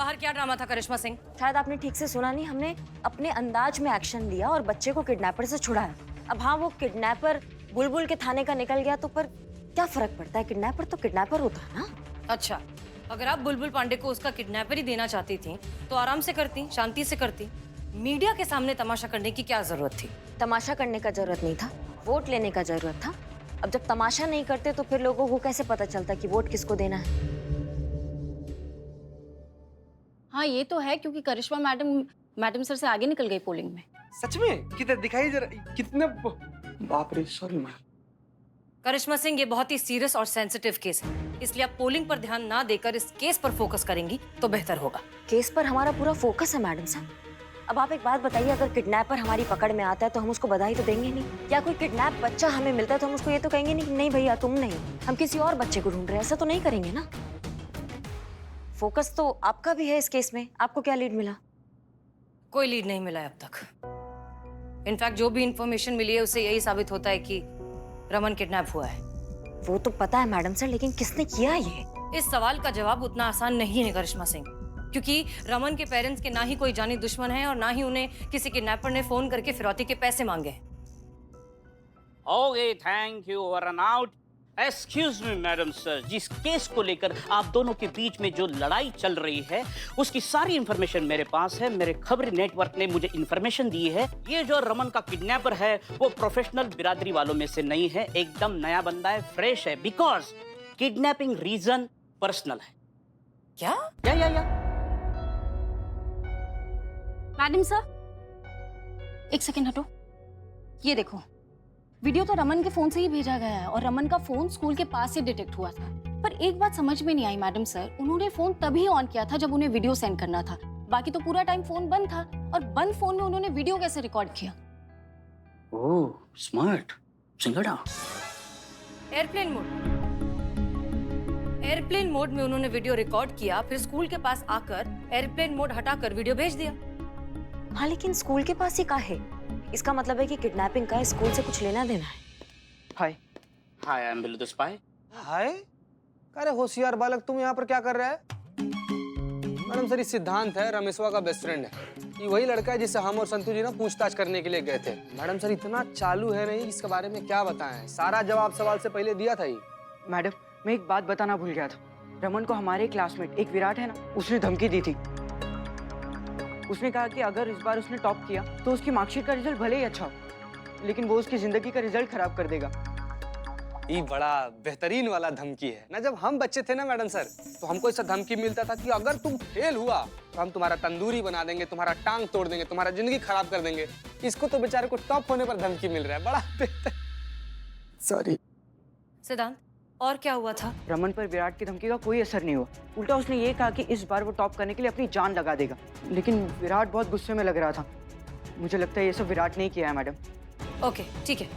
बाहर क्या ड्रामा था करिश्मा सिंह? शायद आपने ठीक से सुना नहीं, हमने अपने अंदाज में एक्शन लिया और बच्चे को किडनैपर से छुड़ाया। अब हाँ, वो किडनैपर बुलबुल के थाने का निकल गया तो पर क्या फर्क पड़ता है, किडनैपर तो किडनैपर होता है ना। अच्छा, अगर आप बुलबुल पांडे को उसका किडनैपर ही देना चाहती थी तो आराम से करती, शांति से करती। मीडिया के सामने तमाशा करने की क्या जरूरत थी? तमाशा करने का जरूरत नहीं था, वोट लेने का जरूरत था। अब जब तमाशा नहीं करते तो फिर लोगों को कैसे पता चलता कि वोट किसको देना है? हाँ ये तो है, क्योंकि करिश्मा मैडम सर से आगे निकल गई पोलिंग में। सच में? कितने दिखाई जरा, कितने बाप रे, सॉरी मैम। करिश्मा सिंह, ये बहुत ही सीरियस और सेंसिटिव केस है, इसलिए आप पोलिंग पर ध्यान ना देकर इस केस पर फोकस करेंगी तो बेहतर होगा। केस पर हमारा पूरा फोकस है मैडम साहब। अब आप एक बात बताइए, अगर किडनैपर हमारी पकड़ में आता है तो हम उसको बधाई तो देंगे नहीं? या कोई किडनैप बच्चा हमें मिलता है तो हम उसको ये तो कहेंगे नहीं कि नहीं भैया तुम नहीं, हम किसी और बच्चे को ढूंढ रहे हैं, ऐसा तो नहीं करेंगे ना। फोकस तो आपका भी है इस केस में। आपको क्या लीड मिला? कोई लीड नहीं मिला है अब तक। इनफैक्ट जो भी इंफॉर्मेशन मिली है उससे यही साबित होता है कि रमन किडनैप हुआ है। वो तो पता है मैडम सर, लेकिन किसने किया ये? इस सवाल का जवाब उतना आसान नहीं है करिश्मा सिंह, क्योंकि रमन के पेरेंट्स के ना ही कोई जानी दुश्मन है और ना ही उन्हें किसी किडनैपर ने फोन करके फिरौती के पैसे मांगे हैं। Okay, thank you, run out. Excuse me madam sir, जिस केस को लेकर आप दोनों के बीच में जो लड़ाई चल रही है उसकी सारी इंफॉर्मेशन मेरे पास है। मेरे खबरी नेटवर्क ने मुझे इंफॉर्मेशन दी है। ये जो रमन का किडनैपर है वो प्रोफेशनल बिरादरी वालों में से नहीं है, एकदम नया बंदा है, फ्रेश है। बिकॉज किडनैपिंग रीजन पर्सनल है। क्या? या मैडम सर एक सेकेंड हटो, ये देखो वीडियो तो रमन के फोन से ही भेजा गया है और रमन का फोन स्कूल के पास से डिटेक्ट हुआ था। पर एक बात समझ में नहीं आई मैडम सर, उन्होंने फोन तभी ऑन किया था जब उन्हें वीडियो सेंड करना था, बाकी तो पूरा टाइम फोन बंद था। और बंद फोन में उन्होंने वीडियो कैसे रिकॉर्ड किया? Oh smart सिंगड़ा। एयरप्लेन मोड में उन्होंने वीडियो रिकॉर्ड किया, फिर स्कूल के पास आकर एयरप्लेन मोड हटाकर वीडियो भेज दिया। हाँ, लेकिन स्कूल के पास ही का है, इसका मतलब है कि किडनैपिंग का स्कूल से कुछ लेना देना है। Hi hi, I am Billu the spy. Hi, अरे होशियार बालक, तुम यहाँ पर क्या कर रहा है? मैडम सर, ये सिद्धांत है, रमेशवा का बेस्ट फ्रेंड है। ये वही लड़का है जिससे हम और संतु जी ना पूछताछ करने के लिए गए थे। मैडम सर इतना चालू है नहीं, इसके बारे में क्या बताएं, सारा जवाब सवाल से पहले दिया था ये। मैडम, मैं एक बात बताना भूल गया था। रमन को हमारे क्लासमेट एक विराट है ना, उसने धमकी दी थी। उसने कहा कि अगर इस बार उसने टॉप किया तो उसकी मार्कशीट का रिजल्ट भले ही अच्छा हो, लेकिन वो उसकी जिंदगी का रिजल्ट खराब कर देगा। ये बड़ा बेहतरीन वाला धमकी है ना। जब हम बच्चे थे ना मैडम सर, तो हमको ऐसा धमकी मिलता था कि अगर तुम फेल हुआ तो हम तुम्हारा तंदूरी बना देंगे, तुम्हारा टांग तोड़ देंगे, तुम्हारा जिंदगी खराब कर देंगे। इसको तो बेचारे को टॉप होने पर धमकी मिल रहा है, बड़ा बेहतर। सॉरी सिद्धांत, और क्या हुआ था? रमन पर विराट की धमकी का कोई असर नहीं हुआ, उल्टा उसने ये कहा कि इस बार वो टॉप करने के लिए अपनी जान लगा देगा। लेकिन विराट बहुत गुस्से में लग रहा था। मुझे लगता है ये सब विराट ने ही किया है मैडम। ओके ठीक है।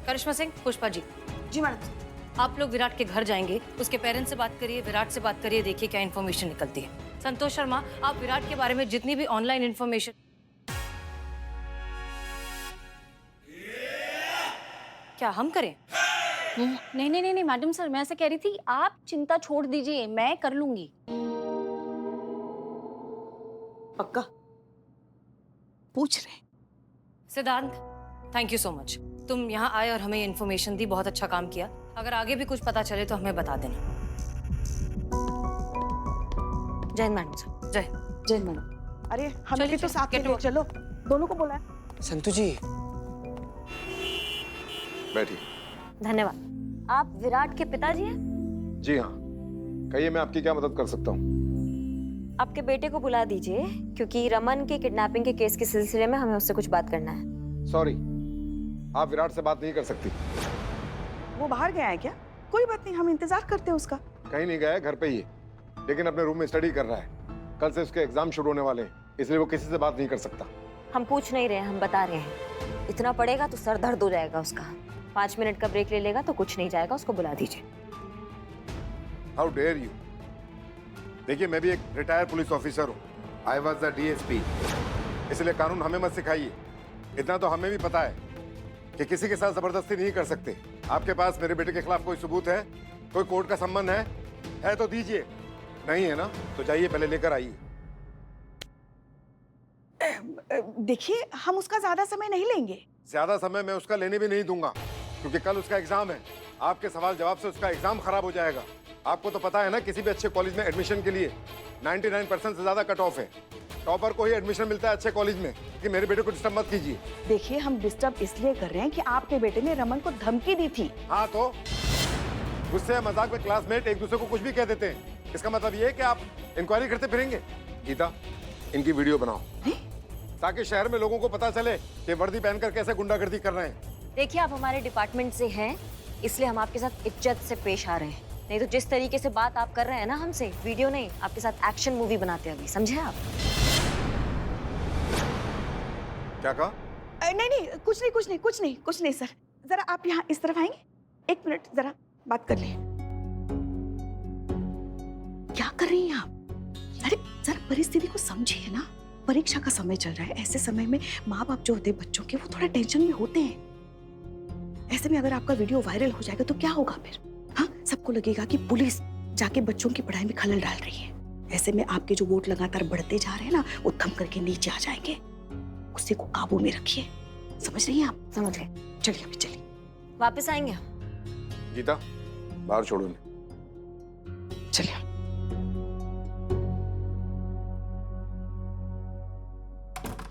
करिश्मा सिंह, पुष्पा जी। जी मैडम। आप लोग विराट के घर जाएंगे, उसके पेरेंट्स से बात करिए, विराट से बात करिए, देखिए क्या इन्फॉर्मेशन निकलती है। संतोष शर्मा, आप विराट के बारे में जितनी भी ऑनलाइन इन्फॉर्मेशन। क्या हम करें? नहीं नहीं नहीं नहीं मैडम सर, मैं ऐसे कह रही थी, आप चिंता छोड़ दीजिए, मैं कर लूंगी। पक्का? पूछ रहे। सिद्धांत, थैंक यू सो मच, तुम यहाँ आए और हमें इन्फॉर्मेशन दी, बहुत अच्छा काम किया। अगर आगे भी कुछ पता चले तो हमें बता देना। जय हिंद मैडम सर। जय। जय मैडम। अरे हम भी तो साथ में चलो, दोनों को बोला है। संतु जी बैठिए। धन्यवाद। आप विराट के पिताजी हैं? जी हाँ, कहिए मैं आपकी क्या मदद कर सकता हूँ? आपके बेटे को बुला दीजिए, क्योंकि रमन के किडनैपिंग के केस के सिलसिले में हमें उससे कुछ बात करना है। सॉरी, आप विराट से बात नहीं कर सकती। वो बाहर गया है क्या? कोई बात नहीं, हम इंतजार करते हैं उसका। कहीं नहीं गया है, घर पे ही है, लेकिन अपने रूम में स्टडी कर रहा है। कल से उसके एग्जाम शुरू होने वाले हैं, इसलिए वो किसी से बात नहीं कर सकता। हम पूछ नहीं रहे हैं, हम बता रहे हैं। इतना पड़ेगा तो सर दर्द हो जाएगा उसका। 5 मिनट का ब्रेक ले लेगा तो कुछ नहीं जाएगा, उसको बुला दीजिए। How dare you. देखिए, मैं भी एक रिटायर्ड पुलिस ऑफिसर हूँ, आई वॉज द DSP, इसलिए कानून हमें मत सिखाइए। इतना तो हमें भी पता है कि किसी के साथ जबरदस्ती नहीं कर सकते। आपके पास मेरे बेटे के खिलाफ कोई सबूत है, कोई कोर्ट का संबंध है तो दीजिए। नहीं है ना तो जाइए, पहले लेकर आइए। देखिए हम उसका ज्यादा समय नहीं लेंगे। ज्यादा समय मैं उसका लेने भी नहीं दूंगा, क्योंकि कल उसका एग्जाम है। आपके सवाल जवाब से उसका एग्जाम खराब हो जाएगा। आपको तो पता है ना, किसी भी अच्छे कॉलेज में एडमिशन के लिए 99% से ज्यादा कट ऑफ है। टॉपर को ही एडमिशन मिलता है अच्छे कॉलेज में। कि मेरे बेटे को डिस्टर्ब मत कीजिए। देखिए हम डिस्टर्ब इसलिए कर रहे हैं कि आपके बेटे ने रमन को धमकी दी थी। हाँ तो गुस्से या मजाक में क्लासमेट एक दूसरे को कुछ भी कह देते हैं। इसका मतलब ये है कि आप इंक्वायरी करते फिरेंगे। गीता, इनकी वीडियो बनाओ ताकि शहर में लोगों को पता चले कि वर्दी पहनकर कैसे गुंडागर्दी कर रहे हैं। देखिए आप हमारे डिपार्टमेंट से हैं, इसलिए हम आपके साथ इज्जत से पेश आ रहे हैं। नहीं तो जिस तरीके से बात आप कर रहे हैं ना हमसे, वीडियो नहीं, आपके साथ एक्शन मूवी बनाते हैं अभी, समझे आप? क्या कहा? नहीं नहीं कुछ नहीं सर। जरा आप यहाँ इस तरफ आएंगे, 1 मिनट जरा बात कर लें। क्या कर रही हैं आप? अरे जरा परिस्थिति को समझिए ना, परीक्षा का समय चल रहा है। ऐसे समय में माँ बाप जो होते हैं बच्चों के, वो थोड़ा टेंशन में होते हैं। ऐसे में अगर आपका वीडियो वायरल हो जाएगा तो क्या होगा फिर? हाँ, सबको लगेगा कि पुलिस जाके बच्चों की पढ़ाई में खलल डाल रही है। ऐसे में आपके जो वोट लगातार बढ़ते जा रहे हैं ना, वो थम करके नीचे आ जाएंगे। गुस्से को काबू में रखिए, समझ रही हैं आप? समझ गए। चलिए अभी चलिए। वापस आएंगे? गीता, बाहर छोड़ो इन्हें। चलिए।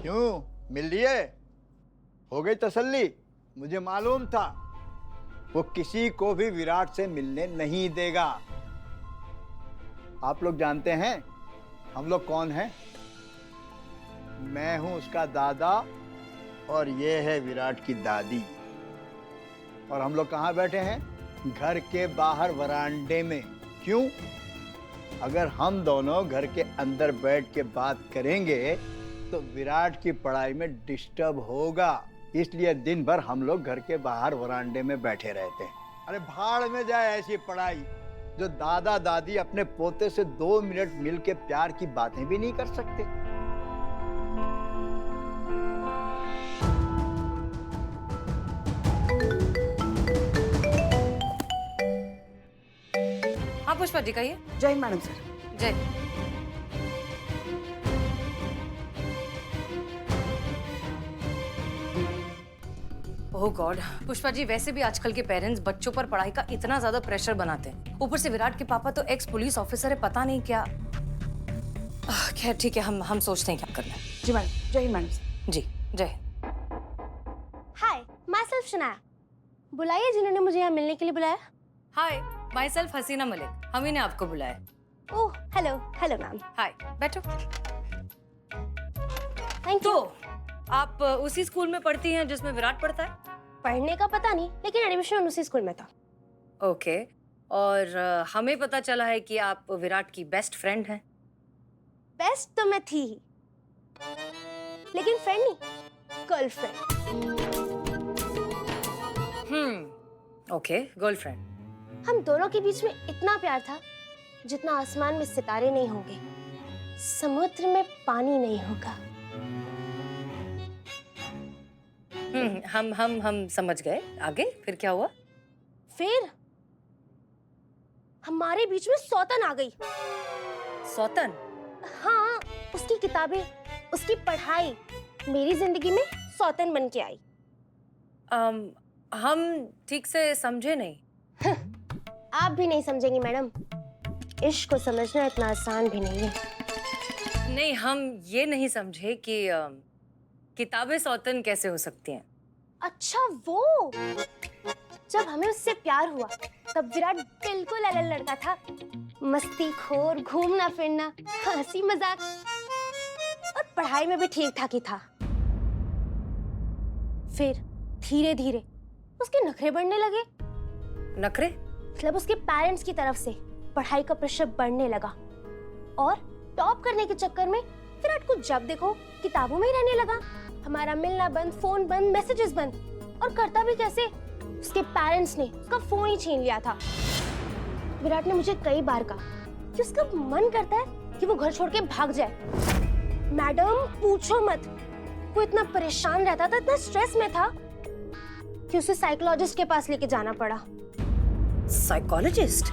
क्यों, मिल लिए? हो गई तसल्ली? मुझे मालूम था वो किसी को भी विराट से मिलने नहीं देगा। आप लोग जानते हैं हम लोग कौन हैं? मैं हूं उसका दादा और ये है विराट की दादी। और हम लोग कहाँ बैठे हैं? घर के बाहर वरांडे में। क्यों? अगर हम दोनों घर के अंदर बैठ के बात करेंगे तो विराट की पढ़ाई में डिस्टर्ब होगा, इसलिए दिन भर हम लोग घर के बाहर वरांडे में बैठे रहते हैं। अरे भाड़ में जाए ऐसी पढ़ाई जो दादा दादी अपने पोते से 2 मिनट मिल के प्यार की बातें भी नहीं कर सकते। हाँ पुष्पा जी कहिए। जय हिंद मैडम सर। जय। ओह गॉड, पुष्पा जी वैसे भी आजकल के पेरेंट्स बच्चों पर पढ़ाई का इतना ज्यादा प्रेशर बनाते हैं। ऊपर से विराट के पापा तो एक्स पुलिस ऑफिसर है, पता नहीं क्या। खैर ठीक है, हम सोचते हैं क्या करना है। जी मैडम। जय हिंद मैडम सर। जी जय। हाय, माई सेल्फ शनाया। बुलाइए जिन्होंने मुझे यहाँ मिलने के लिए बुलाया। हाय, माई सेल्फ हसीना मलिक, हम ही ने आपको बुलाया। Oh hello, hello ma'am. Hi, बैठो। Thank you. तो आप उसी स्कूल में पढ़ती हैं जिसमें विराट पढ़ता है? पढ़ने का पता नहीं, लेकिन एडमिशन उसी स्कूल में था। ओके। और हमें पता चला है कि आप विराट की बेस्ट फ्रेंड हैं। बेस्ट तो मैं थी ही, लेकिन फ्रेंड नहीं, गर्लफ्रेंड। Okay, girlfriend. हम दोनों के बीच में इतना प्यार था जितना आसमान में सितारे नहीं होंगे, समुद्र में पानी नहीं होगा। हम समझ गए। आगे फिर क्या हुआ? फिर हमारे बीच में सौतन आ गई। सौतन? हाँ, उसकी किताबें, उसकी पढ़ाई मेरी जिंदगी में सौतन बन के आई। हम ठीक से समझे नहीं। आप भी नहीं समझेंगी मैडम, इश्क को समझना इतना आसान भी नहीं है। नहीं, हम ये नहीं समझे कि किताबें सौतन कैसे हो सकती हैं। अच्छा वो, जब हमें उससे प्यार हुआ तब विराट बिल्कुल अलग लड़का था। मस्ती खोर, घूमना फिरना, हंसी मजाक और पढ़ाई में भी ठीक ठाक ही था। फिर धीरे धीरे उसके नखरे बढ़ने लगे। नखरे? मतलब उसके पेरेंट्स की तरफ से पढ़ाई का प्रेशर बढ़ने लगा और टॉप करने के चक्कर में विराट को जब देखो किताबों में ही रहने लगा। हमारा मिलना बंद, फोन बंद, मैसेजेस बंद। और करता भी कैसे? उसके पेरेंट्स ने उसका फोन ही छीन लिया था। विराट ने मुझे कई बार कहा कि उसका मन करता है कि वो घर छोड़ के भाग जाए। मैडम पूछो मत, वो इतना परेशान रहता था, इतना स्ट्रेस में था कि उसे साइकोलॉजिस्ट के पास लेके जाना पड़ा। साइकोलॉजिस्ट?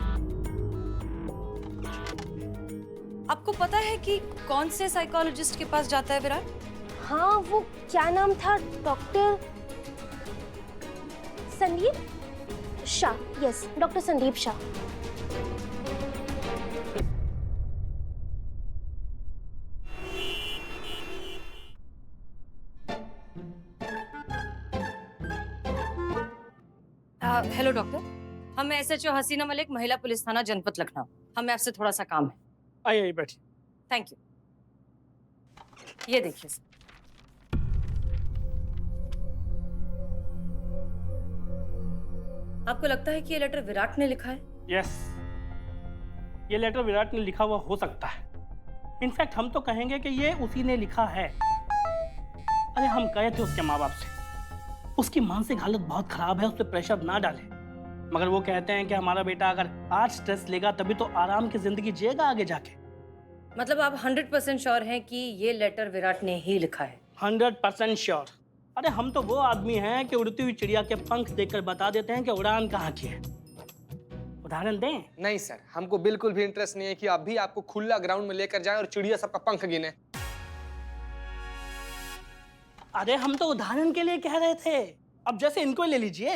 आपको पता है कि कौन से साइकोलॉजिस्ट के पास जाता है विराट? हाँ वो क्या नाम था, doctor Sandeep Shah. Yes, doctor Sandeep Shah. Hello doctor, हम SHO हसीना मलिक, महिला पुलिस थाना जनपद लखनऊ। हमें आपसे थोड़ा सा काम है। आइए बैठिए। Thank you. ये देखिए सर। आपको लगता है कि ये लेटर विराट ने लिखा है? यस, ये लेटर विराट ने लिखा हुआ हो सकता है। इनफैक्ट हम तो कहेंगे कि ये उसी ने लिखा है। अरे हम कहे थे उसके माँ बाप से, उसकी मानसिक हालत बहुत खराब है, उस पर प्रेशर ना डालें, मगर वो कहते हैं कि हमारा बेटा अगर आज स्ट्रेस लेगा तभी तो आराम की जिंदगी जिएगा आगे जाके। मतलब आप 100% श्योर हैं कि ये लेटर विराट ने ही लिखा है? 100% श्योर। अरे हम तो वो आदमी हैं कि उड़ती हुई चिड़िया के पंख देखकर बता देते हैं कि उड़ान कहाँ की है। उदाहरण दें? नहीं सर, हमको बिल्कुल भी इंटरेस्ट नहीं है कि अभी आपको खुला ग्राउंड में लेकर जाए और चिड़िया सबका पंख गिने। अरे हम तो उदाहरण के लिए कह रहे थे, अब जैसे इनको ले लीजिए।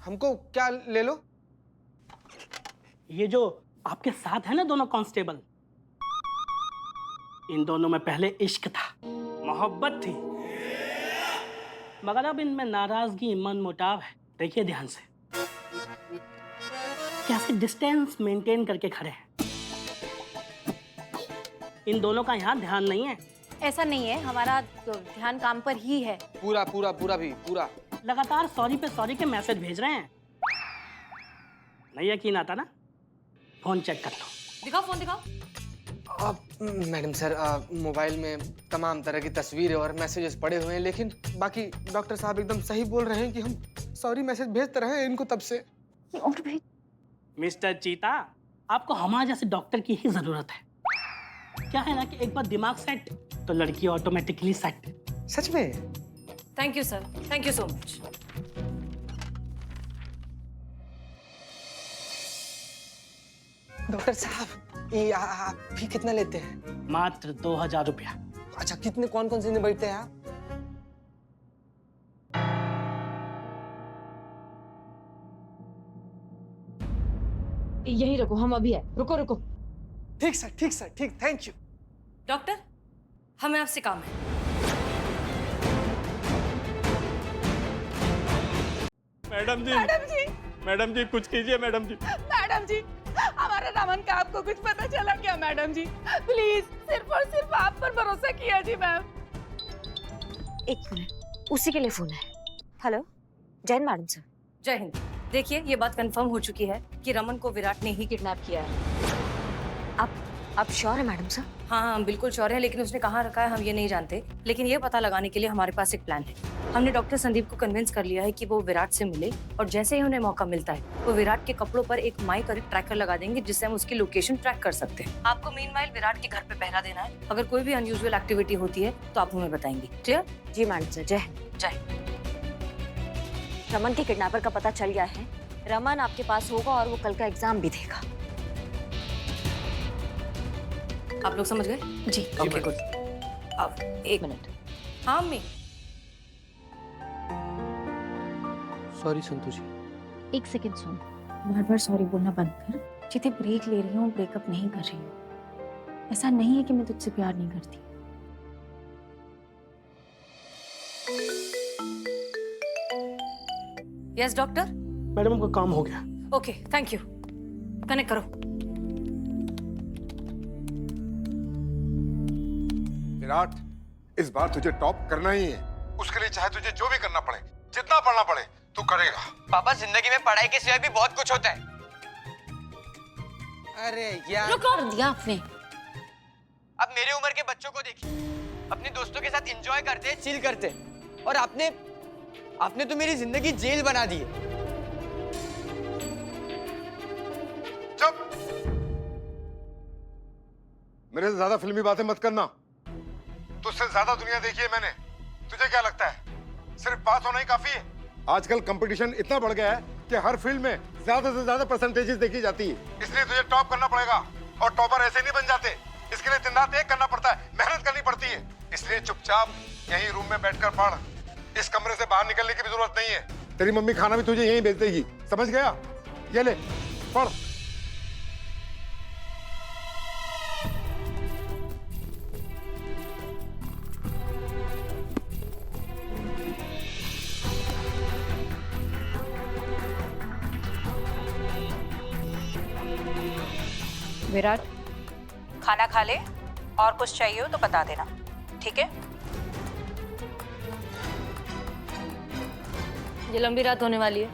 हमको क्या ले लो? ये जो आपके साथ है ना दोनों कांस्टेबल, इन दोनों में पहले इश्क था, मोहब्बत थी, मगर अब इनमें नाराजगी, मन मुटाव है। देखिए ध्यान से, कैसे डिस्टेंस मेंटेन करके खड़े हैं। इन दोनों का यहाँ ध्यान नहीं है। ऐसा नहीं है, हमारा ध्यान काम पर ही है। पूरा पूरा पूरा भी पूरा। लगातार सॉरी पे सॉरी के मैसेज भेज रहे हैं। नहीं यकीन आता ना, फोन चेक कर लो। दिखाओ, फोन दिखाओ। मैडम सर, मोबाइल में तमाम तरह की तस्वीरें और मैसेजेस पड़े हुए हैं, लेकिन बाकी डॉक्टर साहब एकदम सही बोल रहे हैं कि हम सॉरी मैसेज भेजते रहे इनको तब से। और भी मिस्टर चीता, आपको हमारे जैसे डॉक्टर की ही जरूरत है। क्या है ना कि एक बार दिमाग सेट तो लड़की ऑटोमेटिकली सेट। सच में? Thank you sir, thank you so much. Doctor साहब, ये आप भी कितना लेते हैं? मात्र 2000 रुपया। अच्छा, कितने कौन कौन से दिन बैठते हैं आप? यही रखो, हम अभी है। रुको रुको। ठीक सर, ठीक सर, ठीक, थैंक यू। डॉक्टर, हमें आपसे काम है। मैडम जी, मैडम जी कुछ कीजिए मैडम जी। मैडम जी, हमारे रमन का आपको कुछ पता चला क्या मैडम जी? प्लीज सिर्फ और सिर्फ आप पर भरोसा किया जी मैम। एक मिनट, उसी के लिए फोन है। Hello, Jain madam sir. जय हिंद। देखिए, ये बात कंफर्म हो चुकी है कि रमन को विराट ने ही किडनैप किया है। आप श्योर है मैडम सर? हाँ हाँ, बिल्कुल श्योर है, लेकिन उसने कहाँ रखा है हम ये नहीं जानते। लेकिन ये पता लगाने के लिए हमारे पास एक प्लान है। हमने डॉक्टर संदीप को कन्विंस कर लिया है कि वो विराट से मिले, और जैसे ही उन्हें मौका मिलता है वो विराट के कपड़ों पर एक माइक और एक ट्रैकर लगा देंगे, जिससे हम उसकी लोकेशन ट्रैक कर सकते हैं। आपको मीनवाइल विराट के घर पे पहरा देना है। अगर कोई भी अनयूजुअल एक्टिविटी होती है तो आप हमें बताएंगे। क्लियर? जी मैडम सर। जय जय। रमन के किडनैपर का पता चल गया है। रमन आपके पास होगा और वो कल का एग्जाम भी देगा। आप लोग समझ गए? जी। Okay, good. अब एक मिनट। हाँ अम्मी। सॉरी संतोष जी। एक सेकंड सुन, बार बार सॉरी बोलना बंद कर। जितने ब्रेक ले रही हूँ, ब्रेकअप नहीं कर रही हूँ। ऐसा नहीं है कि मैं तुझसे प्यार नहीं करती। Yes doctor. मैडम का काम हो गया। Okay, thank you. कनेक्ट करो। विराट, इस बार तुझे टॉप करना ही है। उसके लिए चाहे तुझे जो भी करना पड़े, जितना पढ़ना पड़े, तू करेगा। पापा, जिंदगी में पढ़ाई के सिवाय भी बहुत कुछ होता है। अरे यार, कर दिया आपने। अब मेरी उम्र के बच्चों को देखिए, अपने दोस्तों के साथ एंजॉय करते, चिल करते, और आपने तो मेरी जिंदगी जेल बना दी है। चुप! मेरे से ज्यादा फिल्मी बातें मत करना। तुझसे ज्यादा दुनिया देखी है मैंने। तुझे क्या लगता है सिर्फ पास होना ही काफी है? आजकल कंपटीशन इतना बढ़ गया है कि हर फील्ड में ज्यादा से ज्यादा परसेंटेजेस देखी जाती है। इसलिए तुझे टॉप करना पड़ेगा, और टॉपर ऐसे नहीं बन जाते। इसके लिए दिन रात एक करना पड़ता है, मेहनत करनी पड़ती है। इसलिए चुपचाप यहीं रूम में बैठकर पढ़। इस कमरे से बाहर निकलने की भी जरूरत नहीं है। तेरी मम्मी खाना भी तुझे यहीं भेज देगी, समझ गया? ये ले पढ़। विराट, खाना खा ले और कुछ चाहिए हो तो बता देना, ठीक है? ये लंबी रात होने वाली है,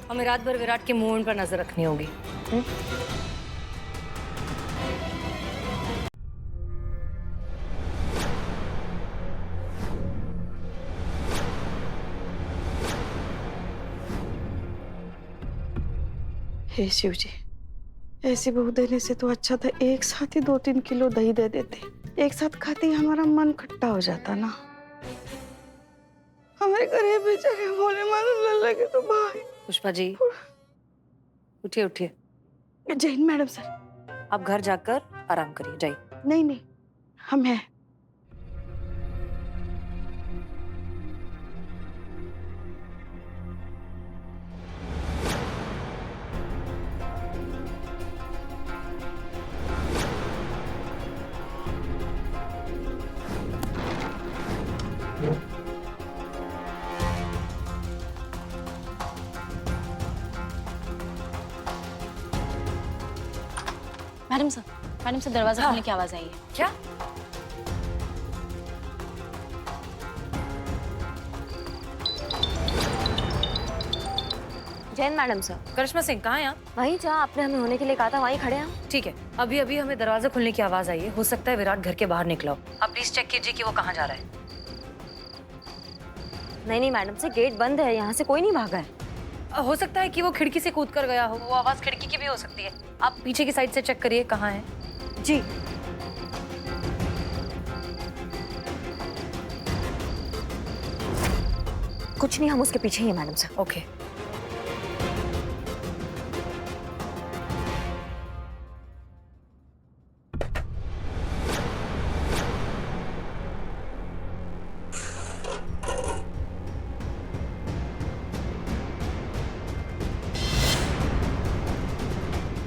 हमें रात भर विराट के मूवमेंट पर नजर रखनी होगी। हे शिव जी, ऐसी बहू देने से तो अच्छा था एक साथ ही 2-3 किलो दही दे देते। एक साथ खाते ही हमारा मन खट्टा हो जाता ना। हमारे गरीब बेचारे भोले मालूम लगे तो भाई। पुष्पा जी, उठिए उठिए। जय हिंद मैडम सर। आप घर जाकर आराम करिए, जाइए। नहीं नहीं, हम हैं। मैडम सर दरवाजा खोलने की आवाज आई है। क्या? Jain madam sir. करिश्मा सिंह कहाँ हैं आप? वहीं जहाँ आपने हमें होने के लिए कहा था वहीं खड़े हैं हम। ठीक है, अभी अभी हमें दरवाजा खुलने की आवाज आई है। हो सकता है विराट घर के बाहर निकला हो। आप प्लीज चेक कीजिए कि वो कहाँ जा रहा है। नहीं मैडम सर, गेट बंद है, यहाँ से कोई नहीं भागा है। हो सकता है कि वो खिड़की से कूद कर गया हो। वो आवाज खिड़की की भी हो सकती है। आप पीछे की साइड से चेक करिए कहाँ है। जी। कुछ नहीं, हम उसके पीछे ही हैं मैडम सर। ओके।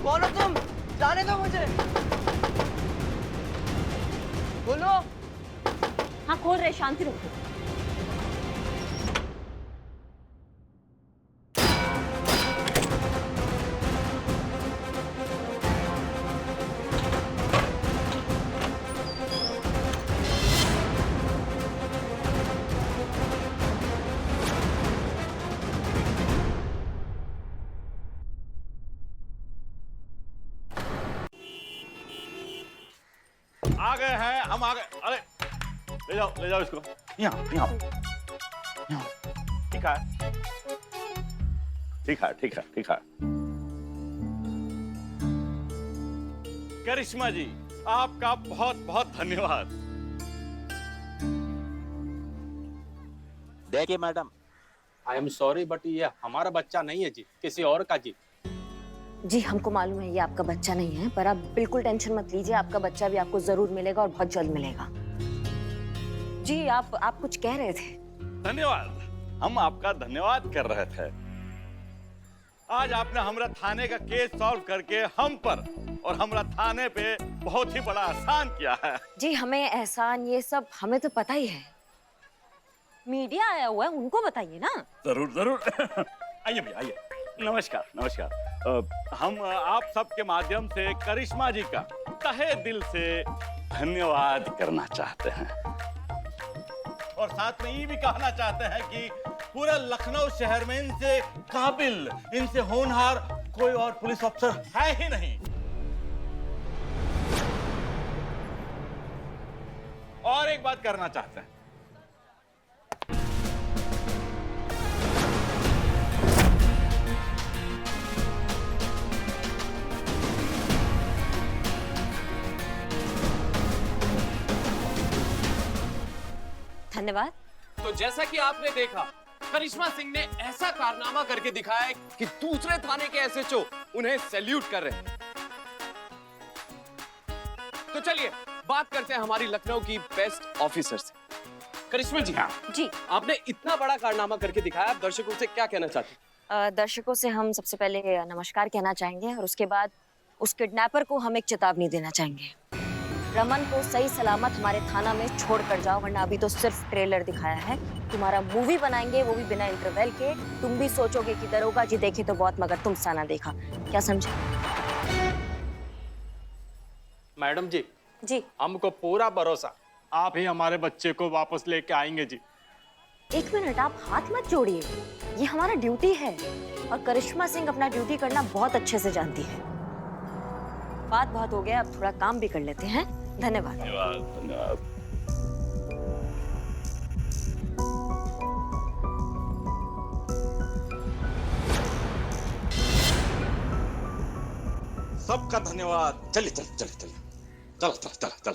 कौन हो तुम? जाने दो मुझे। बोलो। हाँ खोल रहे, शांति रखो। आ गए हैं हम, आ गए। अरे ले जाओ इसको। यहाँ यहाँ ठीक है, ठीक है, ठीक है, ठीक है। करिश्मा जी, आपका बहुत बहुत धन्यवाद। देखिए madam, I am sorry but ये हमारा बच्चा नहीं है जी, किसी और का जी। जी हमको मालूम है ये आपका बच्चा नहीं है, पर आप बिल्कुल टेंशन मत लीजिए, आपका बच्चा भी आपको जरूर मिलेगा और बहुत जल्द मिलेगा। जी आप कुछ कह रहे थे। धन्यवाद, हम आपका धन्यवाद कर रहे थे। आज आपने हमरा थाने का केस सॉल्व करके हम पर और हमरा थाने पे बहुत ही बड़ा एहसान किया है। जी हमें एहसान ये सब हमें तो पता ही है, मीडिया आया हुआ है उनको बताइए ना। जरूर जरूर। आइए भैया आइए। नमस्कार नमस्कार। हम आप सबके माध्यम से करिश्मा जी का तहे दिल से धन्यवाद करना चाहते हैं और साथ में ये भी कहना चाहते हैं कि पूरे लखनऊ शहर में इनसे काबिल, इनसे होनहार कोई और पुलिस अफसर है ही नहीं। और एक बात करना चाहते हैं, धन्यवाद। तो जैसा कि आपने देखा, करिश्मा सिंह ने ऐसा कारनामा करके दिखाया कि दूसरे थाने के एसएचओ उन्हें सैल्यूट कर रहे हैं। तो चलिए बात करते हैं हमारी लखनऊ की बेस्ट ऑफिसर से। करिश्मा जी, जी आपने इतना बड़ा कारनामा करके दिखाया, आप दर्शकों से क्या कहना चाहते हैं? दर्शकों से हम सबसे पहले नमस्कार कहना चाहेंगे और उसके बाद उस किडनैपर को हम एक चेतावनी देना चाहेंगे। रमन को सही सलामत हमारे थाना में छोड़ कर जाओ, वरना अभी तो सिर्फ ट्रेलर दिखाया है, तुम्हारा मूवी बनाएंगे, वो भी बिना इंटरवल के। तुम भी सोचोगे कि दरोगा जी देखे तो बहुत मगर तुम सा ना देखा। क्या समझे? मैडम जी, जी हमको पूरा भरोसा, आप ही हमारे बच्चे को वापस लेके आएंगे जी। एक मिनट, आप हाथ मत जोड़िए, ये हमारा ड्यूटी है और करिश्मा सिंह अपना ड्यूटी करना बहुत अच्छे से जानती है। बात बहुत हो गया, अब थोड़ा काम भी कर लेते हैं। धन्यवाद। धन्यवाद। सबका धन्यवाद। चलिए चलिए चलिए चलिए, चलो चलो चलो चलो।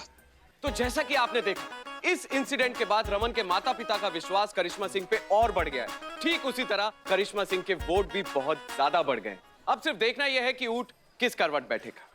तो जैसा कि आपने देखा, इस इंसिडेंट के बाद रमन के माता पिता का विश्वास करिश्मा सिंह पे और बढ़ गया है। ठीक उसी तरह करिश्मा सिंह के वोट भी बहुत ज्यादा बढ़ गए। अब सिर्फ देखना यह है कि ऊंट किस करवट बैठेगा।